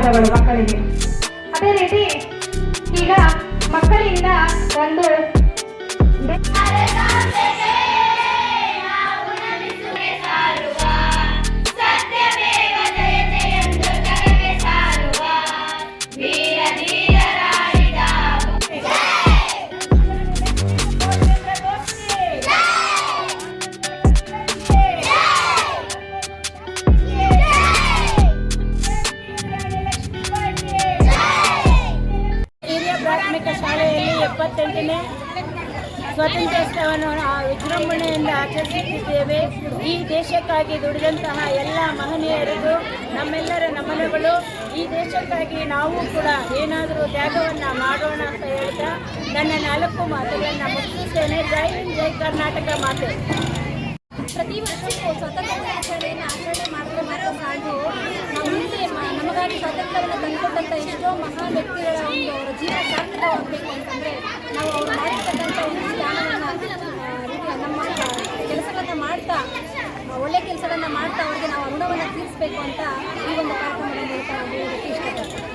ಧನ್ಯವಾದಗಳು ಮಕ್ಕಳಿಗೆ. ಅದೇ ರೀತಿ ಈಗ ಮಕ್ಕಳಿಂದ ಒಂದು ಪ್ರಾಥಮಿಕ ಶಾಲೆಯಲ್ಲಿ 78ನೇ ಸ್ವಾತಂತ್ರ್ಯೋತ್ಸವವನ್ನು ವಿಜೃಂಭಣೆಯಿಂದ ಆಚರಿಸುತ್ತಿದ್ದೇವೆ. ಈ ದೇಶಕ್ಕಾಗಿ ದುಡಿದಂತಹ ಎಲ್ಲ ಮಹನೀಯರಿಗೂ ನಮ್ಮೆಲ್ಲರ ನಮನಗಳು. ಈ ದೇಶಕ್ಕಾಗಿ ನಾವು ಕೂಡ ಏನಾದರೂ ತ್ಯಾಗವನ್ನು ಮಾಡೋಣ ಅಂತ ಹೇಳ್ತಾ ನನ್ನ 4 ಮಾತುಗಳನ್ನು ಮುಗಿಸುತ್ತೇನೆ. ಜೈ ಹಿಂದ್, ಜೈ ಕರ್ನಾಟಕ ಮಾತೆ. ಪ್ರತಿ ವರ್ಷವೂ ಸ್ವಾತಂತ್ರ್ಯ ದಿನಾಚರಣೆಯನ್ನು ಆಚರಣೆ ಮಾಡ್ತಾ ಸಾಗು ನಮಗಾಗಿ ಸ್ವಾತಂತ್ರ್ಯವನ್ನು ತಂದುಕೊಟ್ಟಂಥ ಎಷ್ಟೋ ಮಹಾನ್ ವ್ಯಕ್ತಿಗಳ ಒಂದು ಅವರ ಜೀವನ ಸಾರ್ಥಕವಾಗಬೇಕು ಅಂತಂದರೆ ನಾವು ಅವ್ರು ಮಾಡಿರ್ತಕ್ಕಂಥ ಒಂದು ಜ್ಞಾನವನ್ನು ನಮ್ಮ ಕೆಲಸಗಳನ್ನು ಮಾಡ್ತಾ ಒಳ್ಳೆ ಕೆಲಸಗಳನ್ನು ಮಾಡ್ತಾ ಅವರಿಗೆ ನಾವು ಋಣವನ್ನು ತೀರಿಸಬೇಕು ಅಂತ ಈ ಒಂದು ಕಾರ್ಯಕ್ರಮದಲ್ಲಿ ಹೇಳೋದಕ್ಕೆ ಇಷ್ಟಪಡ್ತೀನಿ.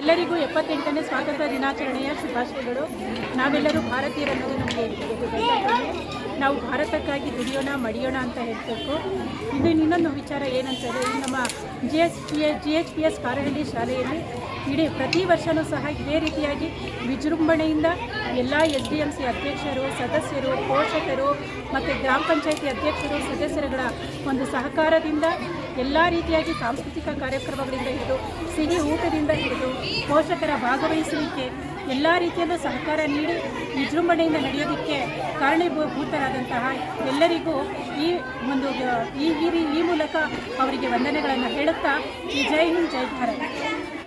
ಎಲ್ಲರಿಗೂ 78ನೇ ಸ್ವಾತಂತ್ರ್ಯ ದಿನಾಚರಣೆಯ ಶುಭಾಶಯಗಳು. ನಾವೆಲ್ಲರೂ ಭಾರತೀಯರನ್ನೋದು ನಮಗೆ ನಾವು ಭಾರತಕ್ಕಾಗಿ ದುಡಿಯೋಣ ಮಡಿಯೋಣ ಅಂತ ಹೇಳಬೇಕು. ಇನ್ನೊಂದು ವಿಚಾರ ಏನಂತಂದರೆ ನಮ್ಮ GHPS ಕಾರಹಳ್ಳಿ ಶಾಲೆಯಲ್ಲಿ ಪ್ರತಿ ವರ್ಷವೂ ಸಹ ಇದೇ ರೀತಿಯಾಗಿ ವಿಜೃಂಭಣೆಯಿಂದ ಎಲ್ಲ SDMC ಅಧ್ಯಕ್ಷರು, ಸದಸ್ಯರು, ಪೋಷಕರು ಮತ್ತು ಗ್ರಾಮ ಪಂಚಾಯಿತಿ ಅಧ್ಯಕ್ಷರು, ಸದಸ್ಯರುಗಳ ಒಂದು ಸಹಕಾರದಿಂದ ಎಲ್ಲ ರೀತಿಯಾಗಿ ಸಾಂಸ್ಕೃತಿಕ ಕಾರ್ಯಕ್ರಮಗಳಿಂದ ಹಿಡಿದು ಸಿಹಿ ಊಟದಿಂದ ಹಿಡಿದು ಪೋಷಕರ ಭಾಗವಹಿಸುವಿಕೆ ಎಲ್ಲ ರೀತಿಯಲ್ಲೂ ಸಹಕಾರ ನೀಡಿ ವಿಜೃಂಭಣೆಯಿಂದ ನಡೆಯೋದಕ್ಕೆ ಕಾರಣೀಭೂತರಾದಂತಹ ಎಲ್ಲರಿಗೂ ಈ ಮೂಲಕ ಅವರಿಗೆ ವಂದನೆಗಳನ್ನು ಹೇಳುತ್ತಾ ಜೈ ಹಿಂದ್, ಜೈ ಭಾರತ್.